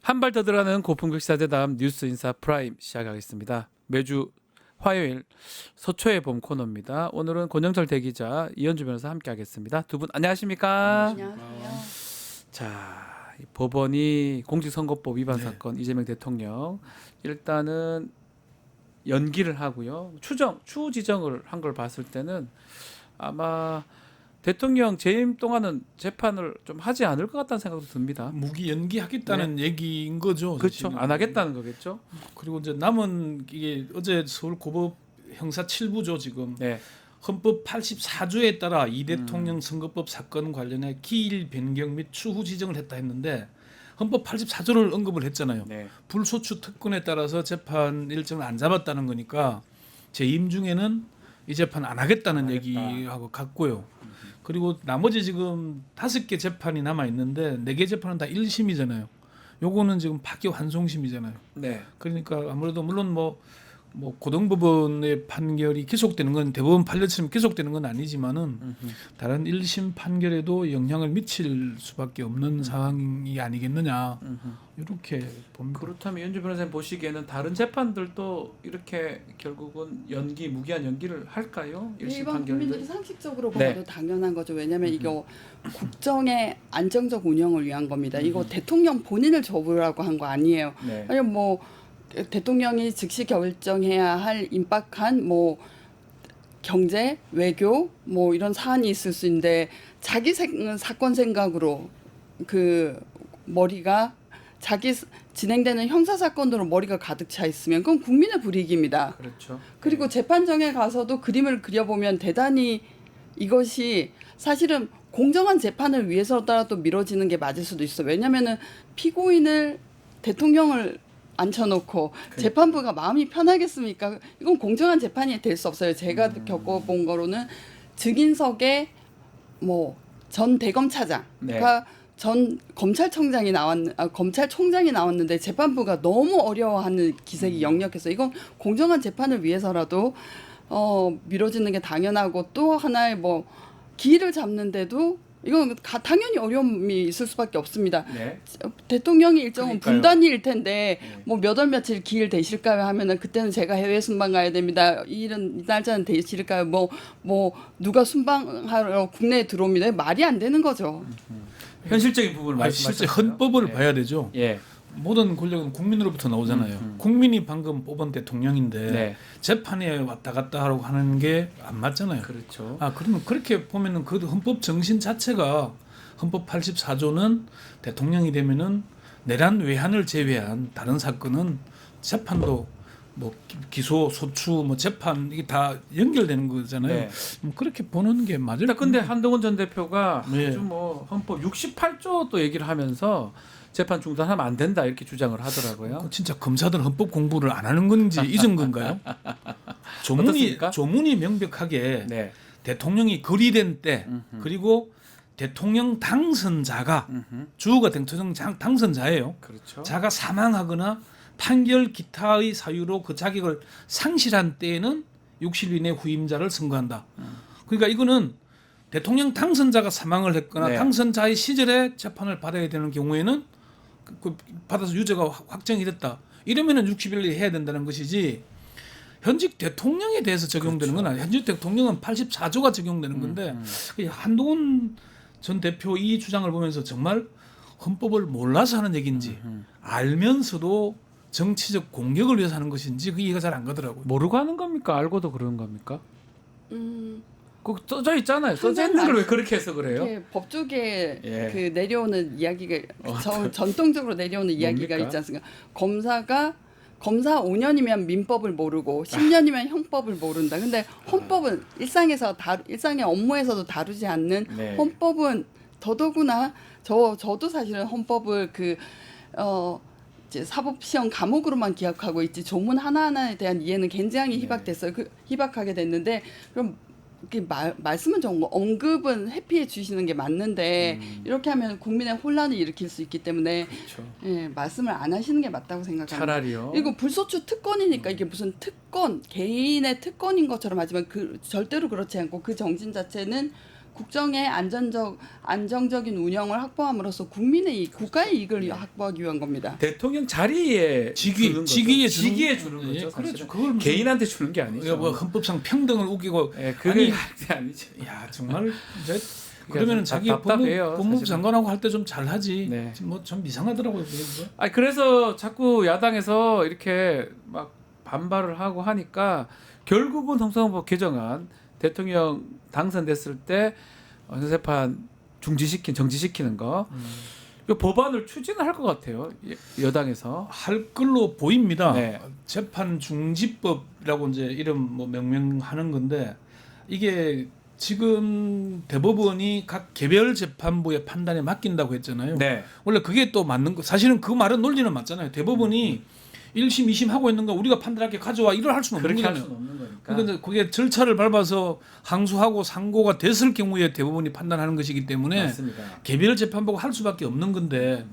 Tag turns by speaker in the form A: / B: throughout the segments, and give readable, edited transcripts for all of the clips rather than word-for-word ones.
A: 한 발 더 들어가는 고품격 시사대담 뉴스 인사 프라임 시작하겠습니다. 매주 화요일 서초의 봄 코너입니다. 오늘은 권영철 대기자, 이현주 변호사 함께하겠습니다. 두 분 안녕하십니까?
B: 안녕하세요.
A: 자, 이 법원이 공직선거법 위반 사건 이재명 대통령 일단은 연기를 하고요. 추후 지정을 한 걸 봤을 때는 아마 대통령 재임 동안은 재판을 좀 하지 않을 것 같다는 생각도 듭니다.
B: 무기 연기하겠다는 얘기인 거죠.
A: 그렇죠.
B: 사실은.
A: 안 하겠다는 거겠죠.
B: 그리고 이제 남은 이게 어제 서울고법 형사 7부죠 지금.
A: 네.
B: 헌법 84조에 따라 이 대통령 선거법 사건 관련해 기일 변경 및 추후 지정을 했다 했는데 헌법 84조를 언급을 했잖아요.
A: 네.
B: 불소추 특권에 따라서 재판 일정을 안 잡았다는 거니까 재임 중에는 이 재판 안 하겠다는 얘기하고 같고요. 그리고 나머지 지금 5개 재판이 남아 있는데 4개 재판은 다 1심이잖아요. 요거는 지금 파기환송심이잖아요.
A: 네.
B: 그러니까 아무래도 물론 뭐 고등법원의 판결이 기속되는 건 대법원 판례처럼 기속되는 건 아니지만은 다른 1심 판결에도 영향을 미칠 수밖에 없는 상황이 아니겠느냐 이렇게 봅니다.
A: 그렇다면 연주 변호사님 보시기에는 다른 재판들도 이렇게 결국은 무기한 연기를 할까요?
C: 일반 국민들이 상식적으로
A: 네.
C: 봐도 당연한 거죠. 왜냐하면 이거 국정의 안정적 운영을 위한 겁니다. 이거 대통령 본인을 접으라고 한 거 아니에요.
A: 네.
C: 아니 뭐 대통령이 즉시 결정해야 할 임박한 뭐 경제, 외교 뭐 이런 사안이 있을 수 있는데 자기 사건 생각으로 그 머리가 자기 진행되는 형사 사건으로 머리가 가득 차 있으면 그건 국민의 불이익입니다.
A: 그렇죠.
C: 그리고 재판정에 가서도 그림을 그려보면 대단히 이것이 사실은 공정한 재판을 위해서라도 미뤄지는 게 맞을 수도 있어요. 왜냐하면은 피고인을 대통령을 앉혀놓고 재판부가 마음이 편하겠습니까? 이건 공정한 재판이 될 수 없어요. 제가 겪어본 거로는 증인석에 뭐 전 대검차장과
A: 네.
C: 전 검찰총장이 나왔는데 재판부가 너무 어려워하는 기색이 역력해서 이건 공정한 재판을 위해서라도 미뤄지는 게 당연하고 또 하나의 뭐 기일을 잡는데도 이건 당연히 어려움이 있을 수밖에 없습니다.
A: 네.
C: 대통령이 일정은
A: 그러니까요.
C: 분단위일 텐데 뭐 몇 월 며칠 기일 되실까요 하면은 그때는 제가 해외 순방 가야 됩니다. 이 날짜는 되실까요? 뭐 누가 순방하러 국내에 들어옵니다. 말이 안 되는 거죠.
A: 현실적인 부분을
B: 아니, 실제
A: 말씀하셨어요.
B: 헌법을
A: 네.
B: 봐야 되죠.
A: 예.
B: 모든 권력은 국민으로부터 나오잖아요. 국민이 방금 뽑은 대통령인데
A: 네.
B: 재판에 왔다 갔다 하라고 하는 게 안 맞잖아요.
A: 그렇죠.
B: 그러면 그렇게 보면은 그 헌법 정신 자체가 헌법 84조는 대통령이 되면은 내란 외환을 제외한 다른 사건은 재판도 뭐 기소, 소추, 뭐 재판 이게 다 연결되는 거잖아요.
A: 네.
B: 그렇게 보는 게 맞을
A: 일단 근데 한동훈 전 대표가
B: 네.
A: 아주 뭐 헌법 68조 또 얘기를 하면서 재판 중단하면 안 된다 이렇게 주장을 하더라고요.
B: 진짜 검사들 헌법 공부를 안 하는 건지 잊은 건가요?
A: 어떻습니까?
B: 조문이 명백하게
A: 네.
B: 대통령이 거리된 때 그리고 대통령 당선자가 주어가 대통령 당선자예요.
A: 그렇죠.
B: 자가 사망하거나 판결 기타의 사유로 그 자격을 상실한 때에는 60일 이내 후임자를 선거한다. 그러니까 이거는 대통령 당선자가 사망을 했거나
A: 네.
B: 당선자의 시절에 재판을 받아야 되는 경우에는 그 받아서 유죄가 확정이 됐다. 이러면은 60일 내에 해야 된다는 것이지. 현직 대통령에 대해서 적용되는 건 아니에요. 현직 대통령은 84조가 적용되는 건데 한동훈 전 대표 이 주장을 보면서 정말 헌법을 몰라서 하는 얘기인지 알면서도 정치적 공격을 위해서 하는 것인지 그 이해가 잘 안 가더라고요.
A: 모르고 하는 겁니까? 알고도 그런 겁니까?
C: 음,
A: 그 써져 있잖아요. 써져 있는 걸 왜 그렇게 해서 그래요?
C: 이렇게 법조계
A: 예.
C: 그 내려오는 이야기가 전통적으로 내려오는 이야기가
A: 뭡니까?
C: 있지 않습니까? 검사 5년이면 민법을 모르고 10년이면 형법을 모른다. 근데 헌법은 일상의 업무에서도 다루지 않는
A: 네.
C: 헌법은 더더구나 저도 사실은 헌법을 이제 사법시험 과목으로만 기억하고 있지 조문 하나하나에 대한 이해는 굉장히 희박됐어요. 희박하게 됐는데 그럼 이렇게 말씀은 정말 언급은 회피해 주시는 게 맞는데 이렇게 하면 국민의 혼란을 일으킬 수 있기 때문에
A: 그렇죠.
C: 예, 말씀을 안 하시는 게 맞다고 생각합니다.
A: 차라리요.
C: 그리고 불소추 특권이니까 이게 무슨 특권, 개인의 특권인 것처럼 하지만 절대로 그렇지 않고 그 정신 자체는 국정의 안정적인 운영을 확보함으로써 국민의 국가의 이익을 확보하기 위한 겁니다.
A: 대통령 자리에 주는 거죠.
B: 직위에
A: 직위에
B: 주는
A: 주는 거죠.
B: 그렇죠.
A: 사실은.
B: 그걸 무슨
A: 개인한테 주는 게 아니죠.
B: 뭐 헌법상 평등을 우기고
A: 예, 그게 아니죠.
B: 야 정말 이제 그러면은 자기
A: 답답해요,
B: 법무부
A: 사실은.
B: 장관하고 할 때 좀 잘하지.
A: 네.
B: 뭐 좀 이상하더라고요. 그게.
A: 그래서 자꾸 야당에서 이렇게 막 반발을 하고 하니까 결국은 형사법 개정안 대통령 당선됐을 때 형사재판 정지시키는 거 이 법안을 추진을 할 것 같아요. 여당에서.
B: 할 걸로 보입니다.
A: 네.
B: 재판 중지법이라고 이제 이름 뭐 명명하는 건데 이게 지금 대법원이 각 개별 재판부의 판단에 맡긴다고 했잖아요.
A: 네.
B: 원래 그게 또 맞는 거. 사실은 그 말은 논리는 맞잖아요. 대법원이 1심, 2심 하고 있는 거 우리가 판단할게 가져와 이걸 할 수는 없는
A: 그렇게 할
B: 거잖아요.
A: 수는 없는 거니까.
B: 그런데 그게 절차를 밟아서 항소하고 상고가 됐을 경우에 대법원이 판단하는 것이기 때문에
A: 맞습니다.
B: 개별 재판부가 할 수밖에 없는 건데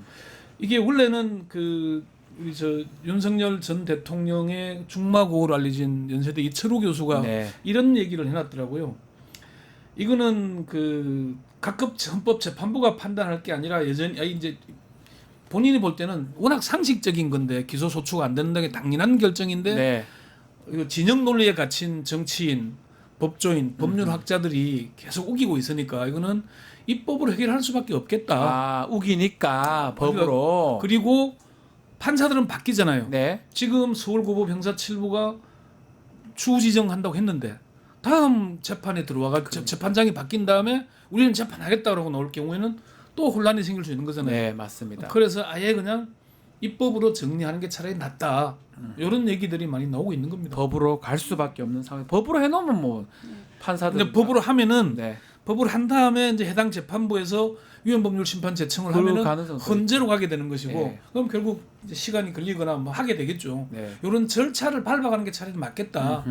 B: 이게 원래는 그 우리 저 윤석열 전 대통령의 중마고로 알려진 연세대 이철우 교수가
A: 네.
B: 이런 얘기를 해놨더라고요. 이거는 그 각급 헌법재판부가 판단할 게 아니라 여전히 이제 본인이 볼 때는 워낙 상식적인 건데 기소 소추가 안 된다는 게 당연한 결정인데
A: 네.
B: 이거 진영 논리에 갇힌 정치인, 법조인, 법률학자들이 계속 우기고 있으니까 이거는 입법으로 해결할 수밖에 없겠다.
A: 우기니까 법으로.
B: 그리고 판사들은 바뀌잖아요.
A: 네.
B: 지금 서울고법 형사 7부가 추후 지정한다고 했는데 다음 재판에 들어와가 재판장이 바뀐 다음에 우리는 재판하겠다라고 나올 경우에는 또 혼란이 생길 수 있는 거잖아요.
A: 네, 맞습니다.
B: 그래서 아예 그냥 입법으로 정리하는 게 차라리 낫다. 이런 얘기들이 많이 나오고 있는 겁니다.
A: 법으로 갈 수밖에 없는 상황. 법으로 해놓으면 뭐 판사들.
B: 근데 법으로 하면은
A: 네.
B: 법을 한 다음에 이제 해당 재판부에서 위헌법률 심판 제청을
A: 그
B: 하면은
A: 가능성도
B: 헌재로 가게 되는 것이고
A: 네.
B: 그럼 결국 이제 시간이 걸리거나 뭐 하게 되겠죠.
A: 네.
B: 이런 절차를 밟아가는 게 차라리 맞겠다.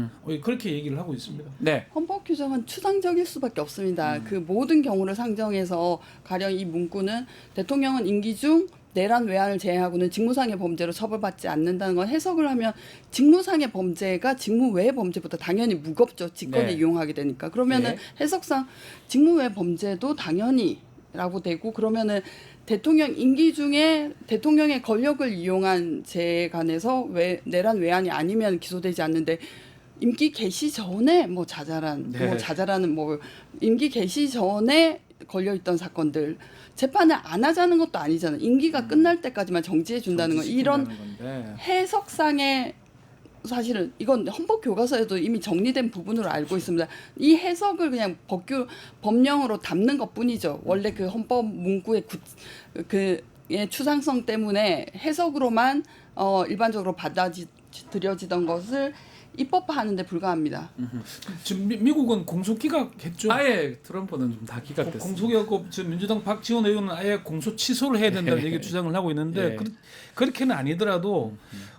B: 그렇게 얘기를 하고 있습니다.
A: 네.
C: 헌법 규정은 추상적일 수밖에 없습니다. 그 모든 경우를 상정해서 가령 이 문구는 대통령은 임기 중 내란 외환을 제외하고는 직무상의 범죄로 처벌받지 않는다는 건 해석을 하면 직무상의 범죄가 직무 외의 범죄보다 당연히 무겁죠. 직권을
A: 네.
C: 이용하게 되니까. 그러면은
A: 네.
C: 해석상 직무 외 범죄도 당연히라고 되고 그러면은 대통령 임기 중에 대통령의 권력을 이용한 죄에 관해서 내란 외환이 아니면 기소되지 않는데 임기 개시 전에 뭐 자잘한
A: 네.
C: 뭐 자잘하는 뭐 임기 개시 전에 걸려 있던 사건들 재판을 안 하자는 것도 아니잖아요. 임기가 끝날 때까지만 정지해 준다는 건 이런
A: 건데.
C: 해석상의 사실은 이건 헌법 교과서에도 이미 정리된 부분으로 알고 있습니다. 이 해석을 그냥 법령으로 담는 것뿐이죠. 원래 그 헌법 문구의 그의 추상성 때문에 해석으로만 일반적으로 받아들여지던 것을 입법화하는데 불과합니다.
B: 지금 미국은 공소기각 했죠.
A: 아예 트럼프는 좀 다 기각됐어요.
B: 공소기각고 지금 민주당 박지원 의원은 아예 공소 취소를 해야 된다는 얘기 주장을 하고 있는데
A: 예.
B: 그렇게는 아니더라도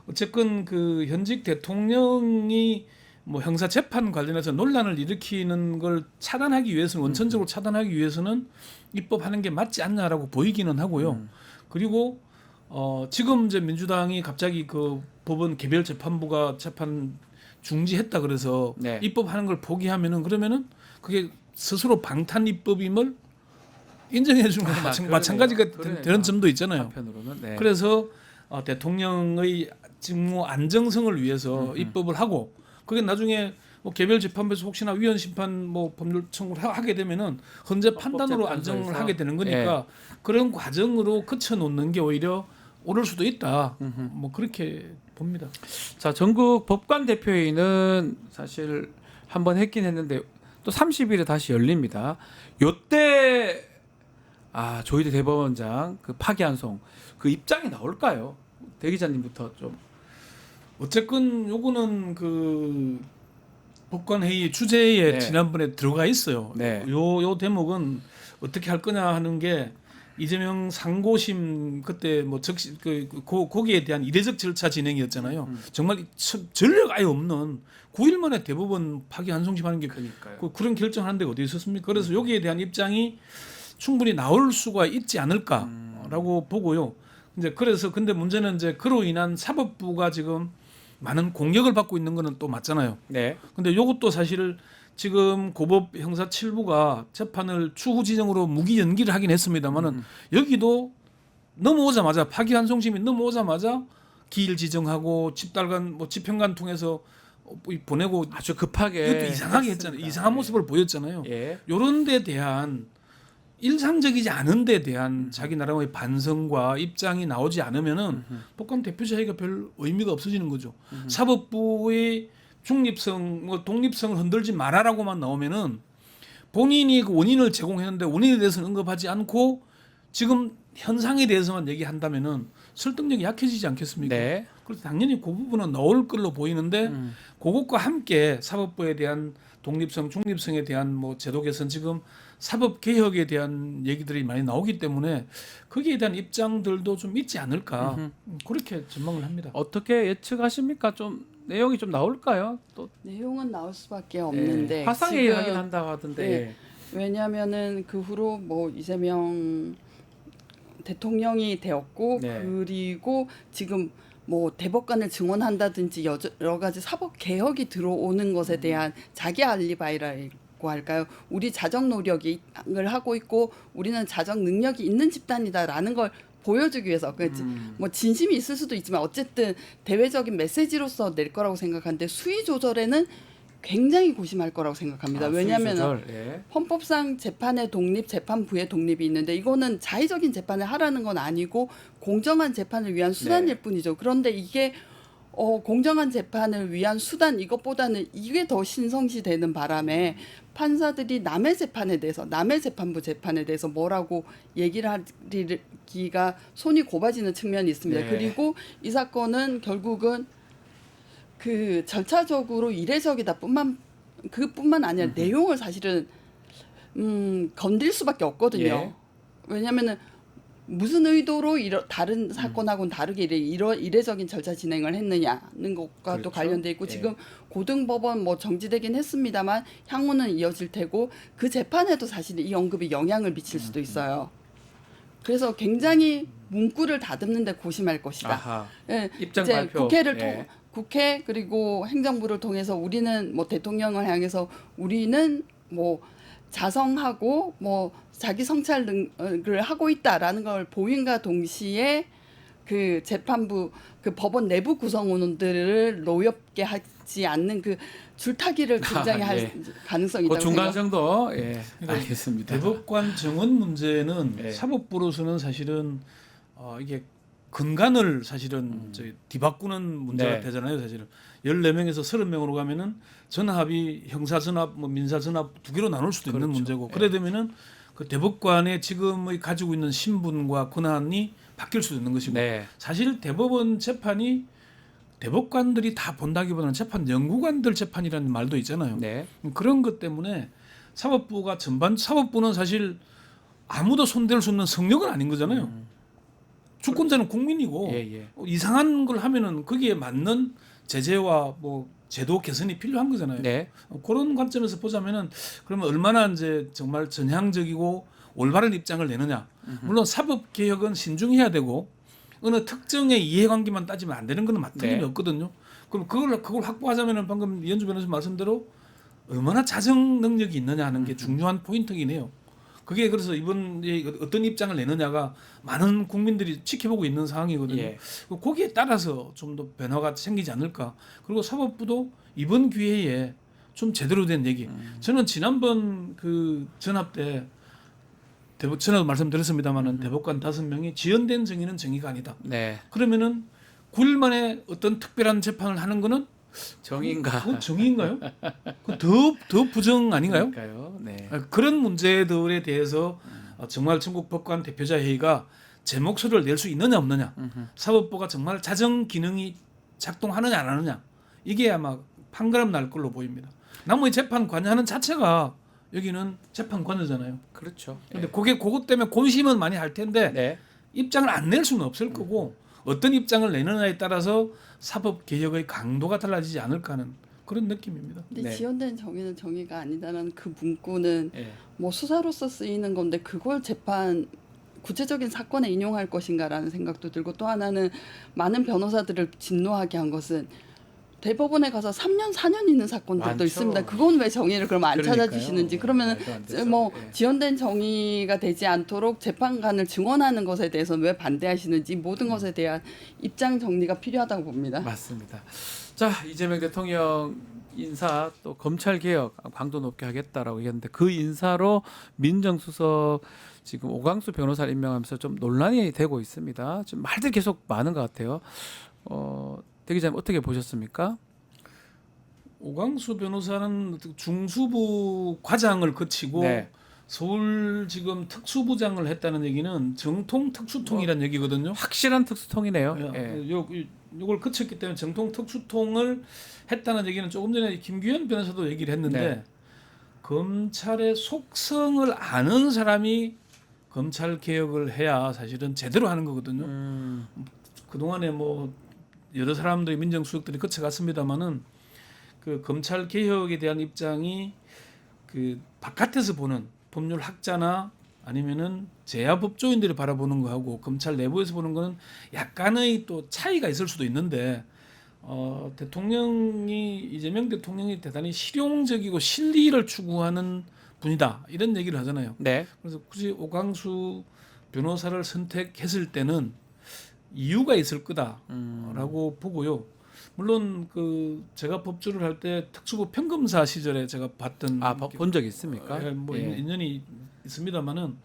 B: 어쨌건 그 현직 대통령이 뭐 형사 재판 관련해서 논란을 일으키는 걸 차단하기 위해서는 원천적으로 차단하기 위해서는 입법하는 게 맞지 않냐라고 보이기는 하고요. 그리고 지금 이제 민주당이 갑자기 그 법원 개별 재판부가 재판 중지했다 그래서
A: 네.
B: 입법하는 걸 포기하면은 그러면은 그게 스스로 방탄 입법임을 인정해 주는 거나 마찬가지가
A: 그러네요.
B: 되는 점도 있잖아요.
A: 한편으로는 네.
B: 그래서 대통령의 직무 안정성을 위해서 입법을 하고 그게 나중에 뭐 개별 재판부에서 혹시나 위헌 심판 뭐 법률 청구를 하게 되면은 헌재 판단으로 안정을
A: 헌법재판소에서.
B: 하게 되는 거니까 그런 과정으로 그쳐 놓는 게 오히려 옳을 수도 있다. 뭐 그렇게 봅니다.
A: 자, 전국 법관 대표회의는 사실 한번 했긴 했는데 또 30일에 다시 열립니다. 요때 조희대 대법원장 그 파기환송 그 입장이 나올까요? 대 기자님부터 좀.
B: 어쨌건 요거는 그 법관 회의 주제에
A: 네.
B: 지난번에 들어가 있어요.
A: 네.
B: 요 대목은 어떻게 할 거냐 하는 게 이재명 상고심 그때 뭐 적시 거기에 대한 이례적 절차 진행이었잖아요. 정말 전력 아예 없는 9일 만에 대법원 파기환송심하는 게
A: 그러니까요.
B: 그런 결정하는 데가 어디 있었습니까? 그래서 여기에 대한 입장이 충분히 나올 수가 있지 않을까라고 보고요. 이제 그래서 근데 문제는 이제 그로 인한 사법부가 지금 많은 공격을 받고 있는 거는 또 맞잖아요.
A: 네.
B: 근데 요것도 사실 지금 고법 형사 7부가 재판을 추후 지정으로 무기 연기를 하긴 했습니다만은 여기도 넘어오자마자 파기환송심이 넘어오자마자 기일 지정하고 집달관 뭐 집행관 통해서 보내고
A: 아주 급하게
B: 이것도 이상하게 했잖아요.
A: 했습니다.
B: 이상한 모습을 보였잖아요.
A: 예.
B: 요런 데 대한 일상적이지 않은 데 대한 자기 나름의 반성과 입장이 나오지 않으면은 법관 대표자회가 별 의미가 없어지는 거죠. 사법부의 중립성, 뭐 독립성을 흔들지 말아라고만 나오면은 본인이 그 원인을 제공했는데 원인에 대해서는 언급하지 않고 지금 현상에 대해서만 얘기한다면은 설득력이 약해지지 않겠습니까?
A: 네.
B: 그래서 당연히 그 부분은 나올 걸로 보이는데 그것과 함께 사법부에 대한 독립성, 중립성에 대한 뭐 제도 개선 지금 사법 개혁에 대한 얘기들이 많이 나오기 때문에 거기에 대한 입장들도 좀 있지 않을까 그렇게 전망을 합니다.
A: 어떻게 예측하십니까? 좀 내용이 좀 나올까요? 또
C: 내용은 나올 수밖에 없는데
A: 화상회의
C: 지금
A: 하긴 한다고 하던데.
C: 왜냐하면은 그 후로 뭐 이재명 대통령이 되었고
A: 네.
C: 그리고 지금 뭐 대법관을 증언한다든지 여러 가지 사법 개혁이 들어오는 것에 대한 자기 알리바이라고 할까요? 우리 자정 노력을 하고 있고 우리는 자정 능력이 있는 집단이다라는 걸 보여주기 위해서 뭐 진심이 있을 수도 있지만 어쨌든 대외적인 메시지로서 낼 거라고 생각하는데 수위 조절에는 굉장히 고심할 거라고 생각합니다. 왜냐하면
A: 예.
C: 헌법상 재판의 독립, 재판부의 독립이 있는데 이거는 자의적인 재판을 하라는 건 아니고 공정한 재판을 위한 수단일 뿐이죠. 그런데 이게 공정한 재판을 위한 수단 이것보다는 이게 더 신성시되는 바람에 판사들이 남의 재판에 대해서 남의 재판부 재판에 대해서 뭐라고 얘기를 하기가 손이 곱아지는 측면이 있습니다.
A: 네.
C: 그리고 이 사건은 결국은 그 절차적으로 이례적이다 그뿐만 아니라 내용을 사실은 건들 수밖에 없거든요.
A: 예.
C: 왜냐하면은 무슨 의도로 다른 사건하고는 다르게 이례적인 절차 진행을 했느냐는 것과
A: 그렇죠.
C: 또 관련돼 있고
A: 예.
C: 지금 고등법원 뭐 정지되긴 했습니다만 향후는 이어질 테고 그 재판에도 사실 이 언급이 영향을 미칠 수도 있어요. 그래서 굉장히 문구를 다듬는데 고심할 것이다.
A: 아하.
C: 예,
A: 입장
C: 이제
A: 발표.
C: 국회를 국회 그리고 행정부를 통해서 우리는 뭐 대통령을 향해서 우리는 뭐 자성하고 뭐 자기 성찰을 하고 있다라는 걸 보인과 동시에 그 재판부 그 법원 내부 구성원들을 노엽게 하지 않는 그 줄타기를 굉장히 할 가능성이
A: 그
C: 있다고
A: 중간
C: 생각.
A: 정도. 예.
B: 그러니까
A: 알겠습니다.
B: 대법관 정원 문제는
A: 예.
B: 사법부로서는 사실은 이게 근간을 사실은 저희 뒤바꾸는 문제가
A: 네.
B: 되잖아요. 사실은 14명에서 30명으로 가면은 전합이 형사 전합, 뭐 민사 전합 두 개로 나눌 수도 있는
A: 그렇죠.
B: 문제고
A: 예.
B: 그래 되면은 그 대법관의 지금의 가지고 있는 신분과 권한이 바뀔 수도 있는 것이고
A: 네.
B: 사실 대법원 재판이 대법관들이 다 본다기보다는 재판 연구관들 재판이라는 말도 있잖아요.
A: 네.
B: 그런 것 때문에 사법부가 사법부는 사실 아무도 손댈 수 없는 성역은 아닌 거잖아요. 주권자는 국민이고
A: 예.
B: 이상한 걸 하면은 거기에 맞는 제재와 뭐 제도 개선이 필요한 거잖아요.
A: 네.
B: 그런 관점에서 보자면은 그러면 얼마나 이제 정말 전향적이고 올바른 입장을 내느냐. 물론 사법 개혁은 신중해야 되고 어느 특정의 이해관계만 따지면 안 되는 건 틀림이
A: 네.
B: 없거든요. 그럼 그걸 확보하자면은 방금 이현주 변호사 말씀대로 얼마나 자정 능력이 있느냐 하는 게 중요한 포인트이긴 해요. 그게 그래서 이번에 어떤 입장을 내느냐가 많은 국민들이 지켜보고 있는 상황이거든요.
A: 예.
B: 거기에 따라서 좀 더 변화가 생기지 않을까. 그리고 사법부도 이번 기회에 좀 제대로 된 얘기. 저는 지난번 그 전합 때 전에도 말씀드렸습니다만은 대법관 5명이 지연된 정의는 정의가 아니다.
A: 네.
B: 그러면은 9일 만에 어떤 특별한 재판을 하는 거는
A: 정의인가?
B: 그건 정의인가요? 더 부정 아닌가요?
A: 그러니까요. 네.
B: 그런 문제들에 대해서 정말 전국 법관 대표자 회의가 제 목소리를 낼 수 있느냐 없느냐, 사법부가 정말 자정 기능이 작동하느냐 안 하느냐, 이게 아마 판가름 날 걸로 보입니다. 나머지 재판 관여하는 자체가 여기는 재판 관여잖아요.
A: 그렇죠.
B: 근데 그것 때문에 고심은 많이 할 텐데
A: 네.
B: 입장을 안 낼 수는 없을 거고 어떤 입장을 내느냐에 따라서 사법 개혁의 강도가 달라지지 않을까 하는 그런 느낌입니다.
C: 근데
A: 네.
C: 지연된 정의는 정의가 아니다라는 그 문구는
A: 예.
C: 뭐 수사로서 쓰이는 건데 그걸 재판 구체적인 사건에 인용할 것인가라는 생각도 들고 또 하나는 많은 변호사들을 진노하게 한 것은 대법원에 가서 3년, 4년 있는 사건들도
A: 많죠.
C: 있습니다. 그건 왜 정의를 그럼 안
A: 그러니까요.
C: 찾아주시는지. 그러면
A: 말도 안 되죠.
C: 뭐
A: 예.
C: 지연된 정의가 되지 않도록 재판관을 증언하는 것에 대해서는 왜 반대하시는지 모든 것에 대한 입장 정리가 필요하다고 봅니다.
A: 맞습니다. 자, 이재명 대통령 인사 또 검찰 개혁 강도 높게 하겠다라고 얘기했는데 그 인사로 민정수석 지금 오광수 변호사를 임명하면서 좀 논란이 되고 있습니다. 지금 말들 계속 많은 것 같아요. 대 기자님 어떻게 보셨습니까?
B: 오광수 변호사는 중수부 과장을 거치고
A: 네.
B: 서울지검 특수부장을 했다는 얘기는 정통 특수통이라는 얘기거든요.
A: 확실한 특수통이네요. 예.
B: 요걸 거쳤기 때문에 정통 특수통을 했다는 얘기는 조금 전에 김규현 변호사도 얘기를 했는데
A: 네.
B: 검찰의 속성을 아는 사람이 검찰 개혁을 해야 사실은 제대로 하는 거거든요. 그동안에 뭐 여러 사람들이 민정수석들이 거쳐갔습니다마는 그 검찰 개혁에 대한 입장이 그 바깥에서 보는 법률 학자나 아니면은 제야법조인들이 바라보는 거하고 검찰 내부에서 보는 거는 약간의 또 차이가 있을 수도 있는데 이재명 대통령이 대단히 실용적이고 실리를 추구하는 분이다 이런 얘기를 하잖아요.
A: 네.
B: 그래서 굳이 오광수 변호사를 선택했을 때는 이유가 있을 거다라고 보고요. 물론 그 제가 법조를 할 때 특수부 평검사 시절에 제가 봤던
A: 본 적 있습니까?
B: 뭐
A: 예.
B: 인연이 있습니다만은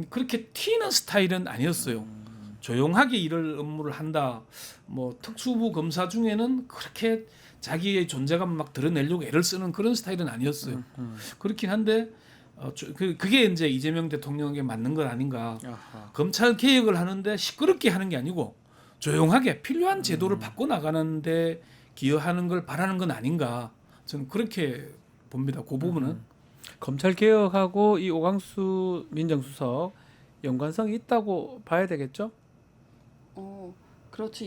B: 그렇게 튀는 스타일은 아니었어요. 조용하게 일을 업무를 한다. 뭐 특수부 검사 중에는 그렇게 자기의 존재감을 막 드러내려고 애를 쓰는 그런 스타일은 아니었어요. 그렇긴 한데 그게 이제 이재명 대통령에게 맞는 건 아닌가.
A: 아하.
B: 검찰 개혁을 하는데 시끄럽게 하는 게 아니고 조용하게 필요한 제도를 바꿔 나가는데 기여하는 걸 바라는 건 아닌가. 저는 그렇게 봅니다. 그 부분은.
A: 검찰 개혁하고 이 오광수 민정수석 연관성이 있다고 봐야 되겠죠?
C: 그렇죠.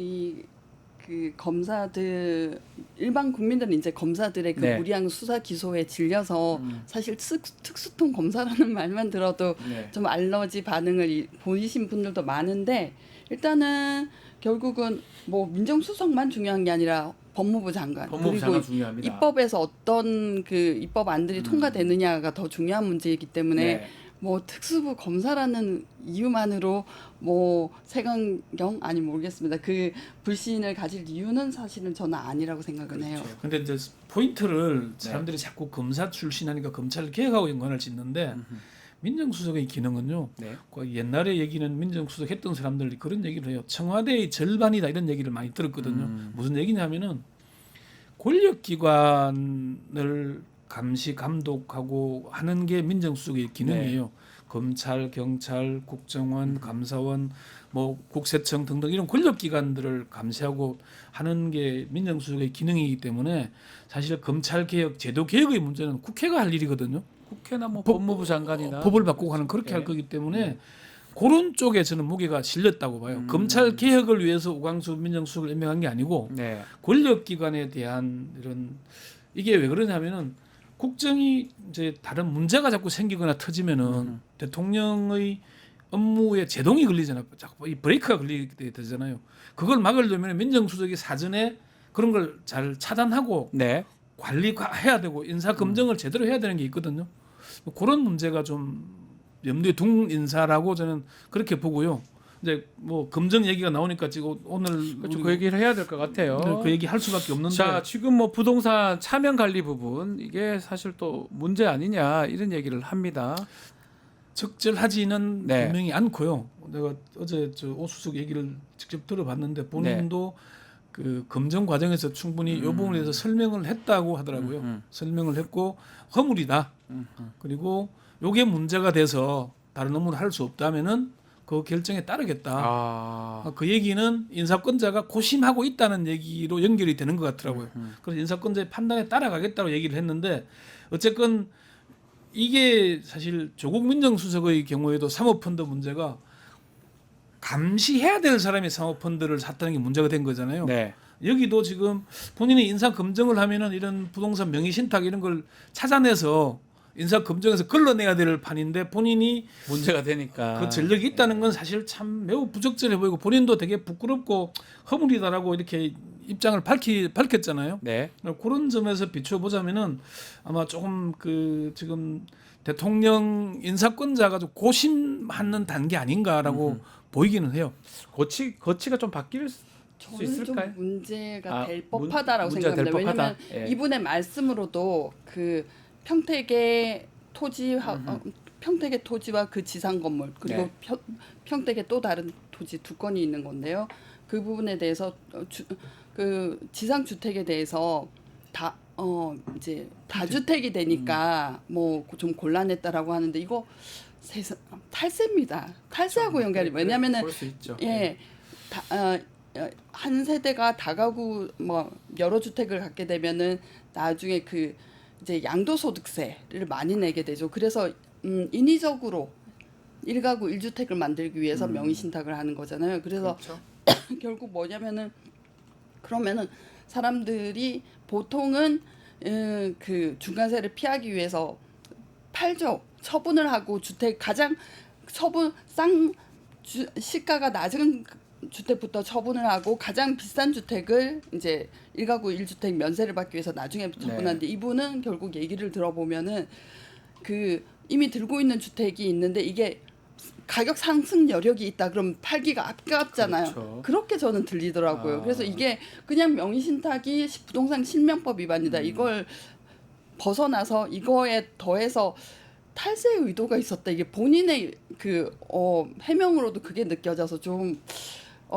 C: 그 검사들 일반 국민들은 이제 검사들의 그
A: 네.
C: 무리한 수사 기소에 질려서 사실 특수통 검사라는 말만 들어도
A: 네.
C: 좀 알러지 반응을 보이신 분들도 많은데 일단은 결국은 뭐 민정수석만 중요한 게 아니라 법무부 장관
A: 법무부
C: 그리고
A: 장관 중요합니다.
C: 입법에서 어떤 그 입법 안들이 통과되느냐가 더 중요한 문제이기 때문에
A: 네.
C: 뭐 특수부 검사라는 이유만으로 뭐 세강경 아니 모르겠습니다. 그 불신을 가질 이유는 사실은 저는 아니라고 생각은 해요.
A: 그렇죠.
B: 근데 이제 포인트를 사람들이 자꾸 검사 출신하니까 검찰 개혁하고 연관을 짓는데 민정수석의 기능은요.
A: 네.
B: 그 옛날에 얘기는 민정수석 했던 사람들이 그런 얘기를 해요. 청와대의 절반이다 이런 얘기를 많이 들었거든요. 무슨 얘기냐면은 권력기관을 감시 감독하고 하는 게 민정수석의 기능이에요. 검찰, 경찰, 국정원, 감사원, 뭐 국세청 등등 이런 권력기관들을 감시하고 하는 게 민정수석의 기능이기 때문에 사실 검찰 개혁, 제도 개혁의 문제는 국회가 할 일이거든요.
A: 국회나 뭐 법무부 장관이나
B: 법을 바꾸고 하는 그렇게 할 거기 때문에 그런 쪽에 저는 무게가 실렸다고 봐요. 검찰 개혁을 위해서 오광수 민정수석을 임명한 게 아니고
A: 네.
B: 권력기관에 대한 이런 이게 왜 그러냐면은 국정이 이제 다른 문제가 자꾸 생기거나 터지면은 대통령의 업무에 제동이 걸리잖아요. 자꾸 이 브레이크가 걸리게 되잖아요. 그걸 막으려면 민정수석이 사전에 그런 걸 잘 차단하고
A: 네.
B: 관리해야 되고 인사 검증을 제대로 해야 되는 게 있거든요. 그런 문제가 좀 염두에 둔 인사라고 저는 그렇게 보고요. 이제 뭐 검증 얘기가 나오니까 지금 오늘
A: 그렇죠. 그 얘기를 해야 될 것 같아요.
B: 그 얘기 할 수밖에 없는데.
A: 자, 지금 뭐 부동산 차명 관리 부분 이게 사실 또 문제 아니냐 이런 얘기를 합니다.
B: 적절하지는
A: 네.
B: 분명히 않고요. 내가 어제 저 오수석 얘기를 직접 들어봤는데 본인도 그 검증 과정에서 충분히 이 부분에 대해서 설명을 했다고 하더라고요. 설명을 했고 허물이다. 그리고 요게 문제가 돼서 다른 업무를 할 수 없다면은 그 결정에 따르겠다. 그 얘기는 인사권자가 고심하고 있다는 얘기로 연결이 되는 것 같더라고요. 그래서 인사권자의 판단에 따라가겠다고 얘기를 했는데 어쨌건 이게 사실 조국 민정수석의 경우에도 사모펀드 문제가 감시해야 될 사람이 사모펀드를 샀다는 게 문제가 된 거잖아요.
A: 네.
B: 여기도 지금 본인이 인사 검증을 하면은 이런 부동산 명의 신탁 이런 걸 찾아내서 인사 검증에서 걸러내야 될 판인데 본인이
A: 문제가 되니까
B: 그 전력이 있다는 건 사실 참 매우 부적절해 보이고 본인도 되게 부끄럽고 허물이다라고 이렇게 입장을 밝혔잖아요.
A: 네.
B: 그런 점에서 비춰보자면은 아마 조금 그 지금 대통령 인사권자가 좀 고심하는 단계 아닌가라고 보이기는 해요.
A: 거치가 좀 바뀔 수
C: 저는 좀
A: 있을까요?
C: 문제가 될
A: 문-
C: 법하다라고
A: 문제가 될
C: 생각합니다.
A: 법하다.
C: 왜냐하면
A: 예.
C: 이분의 말씀으로도 그 평택의 평택의 토지와 그 지상 건물 그리고
A: 네.
C: 평택의 또 다른 토지 두 건이 있는 건데요. 그 부분에 대해서 그 지상 주택에 대해서 이제 다주택이 되니까 뭐 좀 곤란했다라고 하는데 이거 탈세입니다. 탈세하고 연결이 왜냐면은
A: 볼 수 있죠.
C: 예. 한 세대가 다가구 뭐 여러 주택을 갖게 되면은 나중에 그 이제 양도소득세를 많이 내게 되죠. 그래서 인위적으로 1가구 1주택을 만들기 위해서 명의신탁을 하는 거잖아요. 그래서
A: 그렇죠.
C: 결국 뭐냐면은 그러면은 사람들이 보통은 그 중간세를 피하기 위해서 팔죠. 처분을 하고 주택 가장 시가가 낮은 주택부터 처분을 하고 가장 비싼 주택을 이제 1가구 1주택 면세를 받기 위해서 나중에 처분하는데 이분은 결국 얘기를 들어보면은 그 이미 들고 있는 주택이 있는데 이게 가격 상승 여력이 있다 그럼 팔기가 아깝잖아요.
A: 그렇죠.
C: 그렇게 저는 들리더라고요. 그래서 이게 그냥 명의신탁이 부동산 실명법 위반이다. 이걸 벗어나서 이거에 더해서 탈세 의도가 있었다. 이게 본인의 그 해명으로도 그게 느껴져서 좀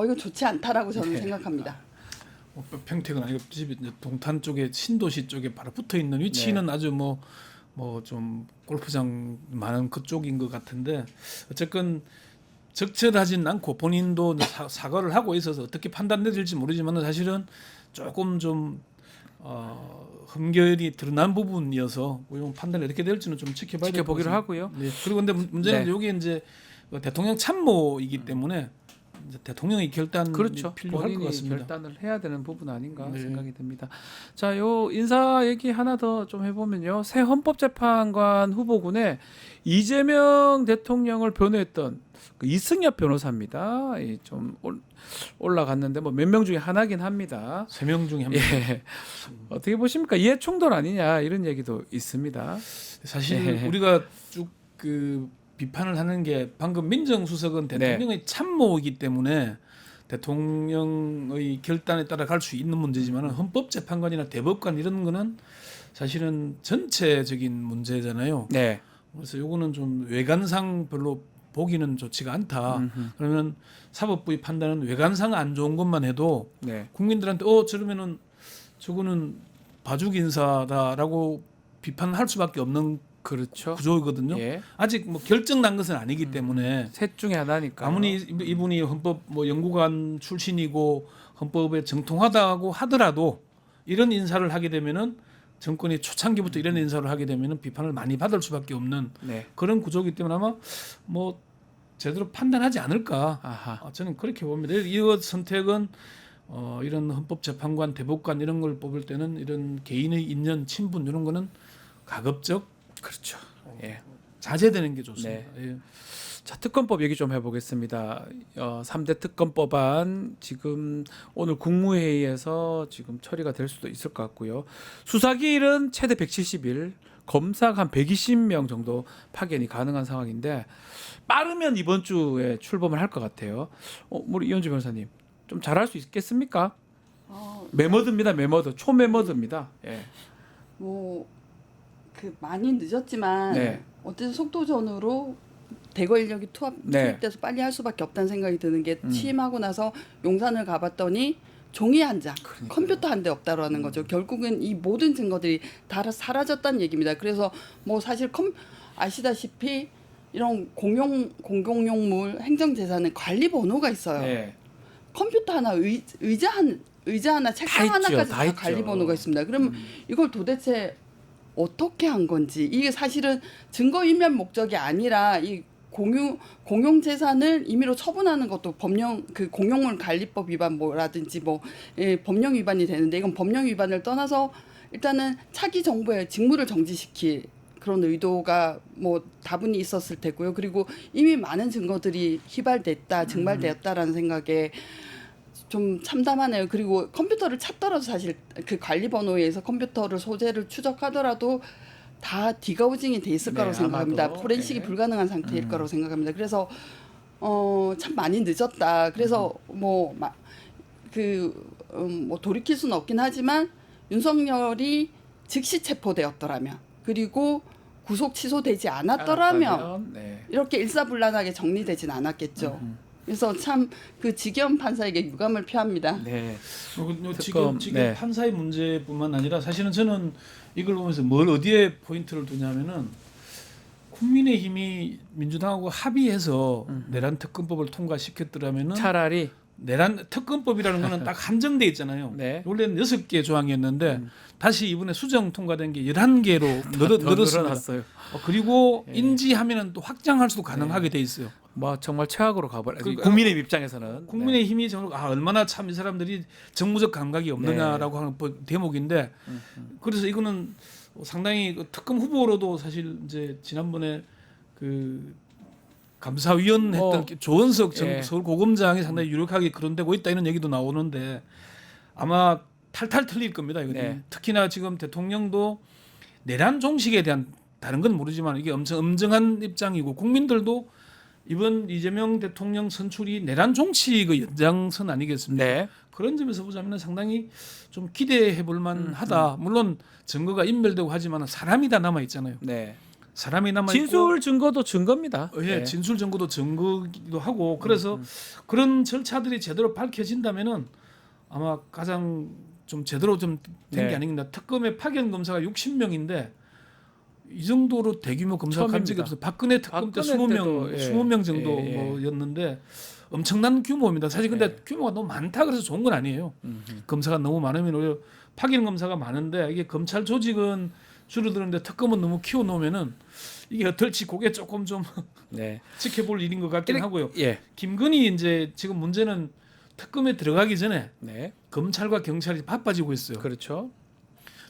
C: 이거 좋지 않다라고 저는 생각합니다.
B: 평택은 아니고 집이 이제 동탄 쪽에 신도시 쪽에 바로 붙어 있는 위치는 아주 뭐 좀 골프장 많은 그쪽인 것 같은데 어쨌건 적절하진 않고 본인도 이제 사과를 하고 있어서 어떻게 판단 내릴지 모르지만 사실은 조금 좀 흠결이 드러난 부분이어서 이런 판단이 어떻게 될지는 좀 지켜봐야 될 것
A: 지켜보기로
B: 같습니다.
A: 하고요.
B: 네. 그리고 근데 문제는
A: 네.
B: 여기 이제 대통령 참모이기 때문에 이제 대통령이 결단이
A: 그렇죠.
B: 필요할 것
A: 본인이
B: 같습니다.
A: 결단을 해야 되는 부분 아닌가
B: 네.
A: 생각이 듭니다. 자, 요 인사 얘기 하나 더 좀 해보면요. 새 헌법재판관 후보군에 이재명 대통령을 변호했던 그 이승엽 변호사입니다. 좀 올라갔는데 뭐 몇 명 중에 하나긴 합니다.
B: 3명 중에 한 명.
A: 예. 어떻게 보십니까? 이해 충돌 아니냐 이런 얘기도 있습니다.
B: 사실 우리가 쭉 그 비판을 하는 게 방금 민정수석은 대통령의 참모이기 때문에 대통령의 결단에 따라 갈 수 있는 문제지만 헌법재판관이나 대법관 이런 거는 사실은 전체적인 문제잖아요.
A: 네.
B: 그래서 요거는 좀 외관상 별로 보기는 좋지가 않다. 그러면 사법부의 판단은 외관상 안 좋은 것만 해도
A: 네.
B: 국민들한테 저러면은 저거는 봐주기 인사다라고 비판할 수밖에 없는
A: 그렇죠.
B: 구조이거든요.
A: 예.
B: 아직 뭐 결정 난 것은 아니기 때문에
A: 셋 중에 하나니까.
B: 아무리 이분이 헌법 뭐 연구관 출신이고 헌법에 정통하다고 하더라도 이런 인사를 하게 되면은 정권이 초창기부터 이런 인사를 하게 되면은 비판을 많이 받을 수밖에 없는
A: 네.
B: 그런 구조이기 때문에 아마 뭐 제대로 판단하지 않을까.
A: 아하.
B: 저는 그렇게 봅니다. 이 선택은 이런 헌법재판관, 대법관 이런 걸 뽑을 때는 이런 개인의 인연, 친분 이런 거는 가급적
A: 그렇죠. 예.
B: 자제되는 게 좋습니다.
A: 네.
B: 예.
A: 자, 특검법 얘기 좀 해보겠습니다. 3대 특검법안 지금 오늘 국무회의에서 지금 처리가 될 수도 있을 것 같고요. 수사기일은 최대 170일, 검사가 한 120명 정도 파견이 가능한 상황인데 빠르면 이번 주에 출범을 할 것 같아요. 우리 이현주 변호사님 좀 잘할 수 있겠습니까? 메머드입니다. 메머드. 초메머드입니다. 예.
C: 많이 늦었지만
A: 네.
C: 어쨌든 속도전으로 대거 인력이
A: 네.
C: 투입돼서 빨리 할 수밖에 없다는 생각이 드는 게 취임하고 나서 용산을 가봤더니 종이 한 장, 컴퓨터 한 대 없다라는 거죠. 결국은 이 모든 증거들이 다 사라졌다는 얘기입니다. 그래서 뭐 사실 아시다시피 이런 공공용물 행정재산은 관리 번호가 있어요.
A: 네.
C: 컴퓨터 하나, 의자 하나, 책상 하나까지 다 관리 번호가 있습니다. 그러면 이걸 도대체 어떻게 한 건지 이게 사실은 증거인멸 목적이 아니라 이 공용 재산을 임의로 처분하는 것도 공용물 관리법 위반 뭐라든지 법령 위반이 되는데 이건 법령 위반을 떠나서 일단은 차기 정부의 직무를 정지시킬 그런 의도가 다분히 있었을 테고요. 그리고 이미 많은 증거들이 증발되었다라는 생각에 좀 참담하네요. 그리고 컴퓨터를 찾더라도 사실 그 관리 번호에서 컴퓨터를 소재를 추적하더라도 다 디가우징이 돼 있을
A: 네,
C: 거라고 생각합니다.
A: 아마도.
C: 포렌식이
A: 네.
C: 불가능한 상태일 거라고 생각합니다. 그래서 참 많이 늦었다. 그래서 뭐 돌이킬 수는 없긴 하지만 윤석열이 즉시 체포되었더라면 그리고 구속 취소되지 않았더라면
A: 네.
C: 이렇게 일사불란하게 정리되진 않았겠죠. 그래서 참 그 지겸 판사에게 유감을 표합니다.
A: 네.
B: 지금
A: 네.
B: 판사의 문제뿐만 아니라 사실은 저는 이걸 보면서 뭘 어디에 포인트를 두냐면은 국민의힘이 민주당하고 합의해서 내란 특검법을 통과시켰더라면은
A: 차라리
B: 내란 특검법이라는 거는 딱 한정돼 있잖아요.
A: 네.
B: 원래는 6개 조항이었는데 다시 이번에 수정 통과된 게 11개로 늘었습니다.
A: 늘어났어요.
B: 그리고
A: 예.
B: 인지하면 또 확장할 수도 가능하게 돼 있어요.
A: 뭐 정말 최악으로 가버려.
B: 그-
A: 국민의힘 입장에서는
B: 국민의힘이 정말 얼마나 참 이 사람들이 정무적 감각이 없느냐라고 하는 대목인데 그래서 이거는 상당히 그 특검 후보로도 사실 이제 지난번에 그 감사위원 했던 조원석
A: 예.
B: 서울고검장이 상당히 유력하게 거론되고 있다 이런 얘기도 나오는데 아마 탈탈 틀릴 겁니다. 이거
A: 네.
B: 특히나 지금 대통령도 내란 종식에 대한 다른 건 모르지만 이게 엄청 엄정한 입장이고 국민들도 이번 이재명 대통령 선출이 내란 종식의 연장선 아니겠습니까?
A: 네.
B: 그런 점에서 보자면 상당히 좀 기대해 볼 만하다. 물론 증거가 인멸되고 하지만 사람이 다 남아 있잖아요.
A: 네.
B: 사람이 남아 있고
A: 진술 증거도 증거입니다.
B: 예,
A: 네.
B: 진술 증거도 증거기도 하고 그래서 그런 절차들이 제대로 밝혀진다면은 아마 가장 좀 제대로 좀 된 게
A: 네.
B: 아닌가. 특검의 파견 검사가 60명인데 이 정도로 대규모 검사가 간 적이
A: 처음입니다.
B: 없어요. 박근혜 특검 때
A: 박근혜
B: 20명,
A: 때도, 예.
B: 20명 정도
A: 예, 예.
B: 뭐였는데 엄청난 규모입니다. 사실 근데 규모가 너무 많다 그래서 좋은 건 아니에요. 검사가 너무 많으면 오히려 파견 검사가 많은데 이게 검찰 조직은 줄어드는데 특검은 너무 키워 놓으면은 이게 어떨지 그게 조금 좀
A: 네.
B: 지켜볼 일인 것 같긴 하고요.
A: 예.
B: 김건희 이제 지금 문제는 특검에 들어가기 전에
A: 네.
B: 검찰과 경찰이 바빠지고 있어요.
A: 그렇죠.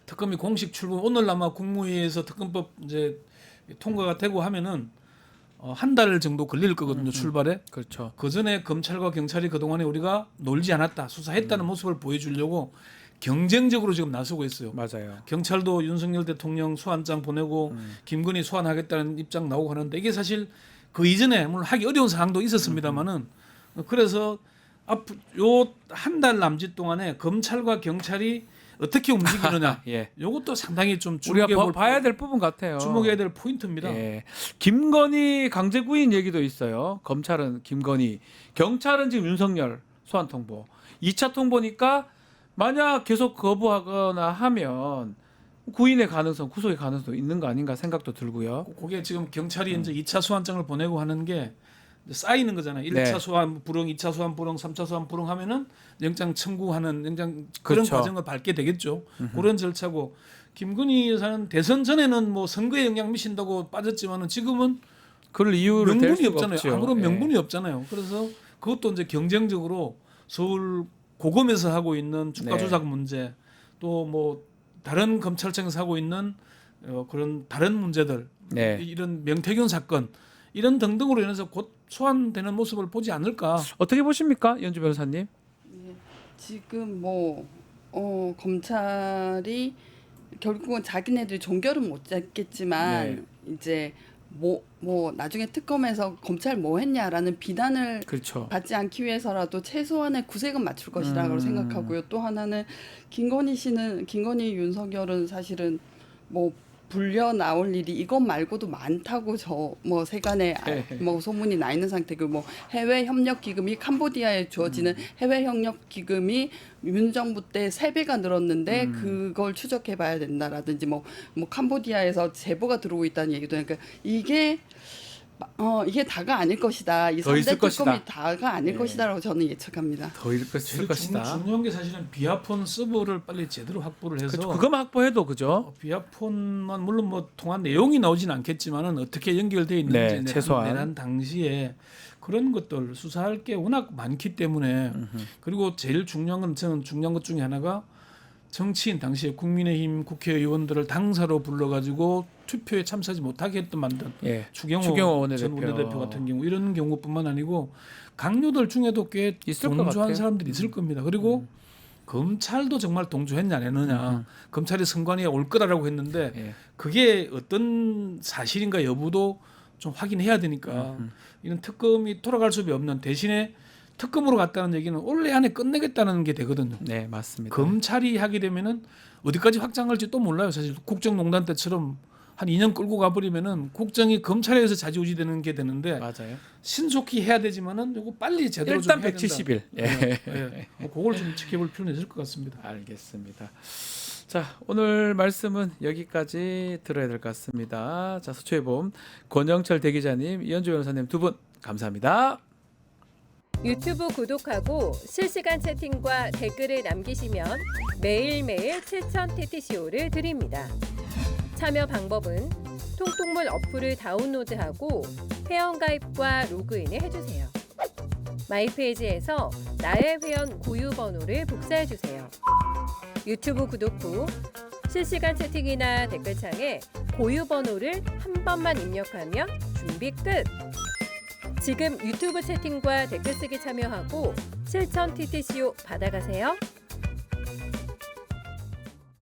B: 특검이 공식 출범 오늘 아마 국무회의에서 특검법 이제 통과가 되고 하면은 한 달 정도 걸릴 거거든요. 출발에.
A: 그렇죠.
B: 그 전에 검찰과 경찰이 그 동안에 우리가 놀지 않았다, 수사했다는 모습을 보여주려고 경쟁적으로 지금 나서고 있어요.
A: 맞아요.
B: 경찰도 윤석열 대통령 소환장 보내고 김건희 소환하겠다는 입장 나오고 하는데 이게 사실 그 이전에 물론 하기 어려운 상황도 있었습니다만은 그래서 요 한 달 남짓 동안에 검찰과 경찰이 어떻게 움직이느냐
A: 예.
B: 요것도 상당히 좀
A: 우리가
B: 주목해 볼
A: 봐야 될 부분 같아요.
B: 주목해야 될 포인트입니다.
A: 예. 김건희 강제 구인 얘기도 있어요. 검찰은 김건희, 경찰은 지금 윤석열 소환 통보. 2차 통보니까 만약 계속 거부하거나 하면 구인의 가능성, 구속의 가능성도 있는 거 아닌가 생각도 들고요.
B: 그게 지금 경찰이 이제 2차 소환장을 보내고 하는 게 쌓이는 거잖아요. 1차
A: 네.
B: 소환 불응, 2차 소환 불응, 3차 소환 불응 하면은 영장 청구하는 영장 그런
A: 그렇죠.
B: 과정을 밟게 되겠죠. 그런 절차고 김건희 여사는 대선 전에는 뭐 선거에 영향 미친다고 빠졌지만은 지금은
A: 그럴 이유를 댈
B: 명분이
A: 수가
B: 없잖아요.
A: 없죠.
B: 아무런
A: 예.
B: 명분이 없잖아요. 그래서 그것도 이제 경쟁적으로 서울 고검에서 하고 있는 주가
A: 네.
B: 조작 문제 또 뭐 다른 검찰청에서 하고 있는 그런 다른 문제들
A: 네.
B: 이런 명태균 사건 이런 등등으로 인해서 곧 소환되는 모습을 보지 않을까.
A: 어떻게 보십니까, 연주 변호사님?
C: 지금 검찰이 결국은 자기네들이 종결은 못 잡겠지만 이제 뭐 나중에 특검에서 검찰 뭐 했냐라는 비난을
A: 그렇죠.
C: 받지 않기 위해서라도 최소한의 구색은 맞출 것이라고 생각하고요. 또 하나는 김건희 윤석열은 사실은 뭐 불려 나올 일이 이것 말고도 많다고 뭐 세간에 뭐 소문이 나 있는 상태고 뭐 해외 협력 기금이 캄보디아에 주어지는 해외 협력 기금이 윤정부 때 3배가 늘었는데 그걸 추적해 봐야 된다라든지 뭐 캄보디아에서 제보가 들어오고 있다는 얘기도 하니까 이게 다가 아닐 것이다. 이
A: 더 있을
C: 3대
A: 것이다.
C: 특검이 다가 아닐
A: 네.
C: 것이다라고 저는 예측합니다.
A: 더 있을
B: 제일
A: 것이다.
B: 중요한 게 사실은 비아폰 서버를 빨리 제대로 확보를 해서
A: 그렇죠. 그것만 확보해도 그죠.
B: 비아폰만 물론 뭐 통한 내용이 나오진 않겠지만은 어떻게 연결돼 있는지
A: 네, 최소한.
B: 내란 당시에 그런 것들 수사할 게 워낙 많기 때문에 그리고 제일 중요한 건 저는 중요한 것 중에 하나가 정치인 당시에 국민의힘 국회의원들을 당사로 불러가지고 투표에 참석하지 못하게 했던 만든
A: 예.
B: 추경호
A: 추경호
B: 전
A: 원내대표.
B: 원내대표 같은 경우 이런 경우뿐만 아니고 강요들 중에도 꽤
A: 있을 것
B: 동조한
A: 같아요.
B: 사람들이 있을 겁니다. 그리고 검찰도 정말 동조했냐 안 했느냐. 검찰이 선관위에 올 거라고 했는데
A: 예.
B: 그게 어떤 사실인가 여부도 좀 확인해야 되니까 이런 특검이 돌아갈 수밖에 없는 대신에 특검으로 갔다는 얘기는 올해 안에 끝내겠다는 게 되거든요.
A: 네, 맞습니다.
B: 검찰이 하게 되면은 어디까지 확장할지 또 몰라요. 사실 국정농단 때처럼 한 2년 끌고 가버리면은 국정이 검찰에서 좌지우지되는 게 되는데
A: 맞아요.
B: 신속히 해야 되지만은 요거 빨리 제대로
A: 일단
B: 좀 해야 된다.
A: 170일.
B: 예. 그걸 좀 지켜볼 필요는 있을 것 같습니다.
A: 알겠습니다. 자, 오늘 말씀은 여기까지 들어야 될 것 같습니다. 자, 서초의 봄 권영철 대기자님, 이현주 변호사님 두 분 감사합니다.
D: 유튜브 구독하고 실시간 채팅과 댓글을 남기시면 매일매일 7천 TTCO를 드립니다. 참여 방법은 통통물 어플을 다운로드하고 회원가입과 로그인을 해주세요. 마이페이지에서 나의 회원 고유 번호를 복사해주세요. 유튜브 구독 후 실시간 채팅이나 댓글창에 고유 번호를 한 번만 입력하면 준비 끝! 지금 유튜브 채팅과 댓글 쓰기 참여하고 실천 TTCO 받아가세요.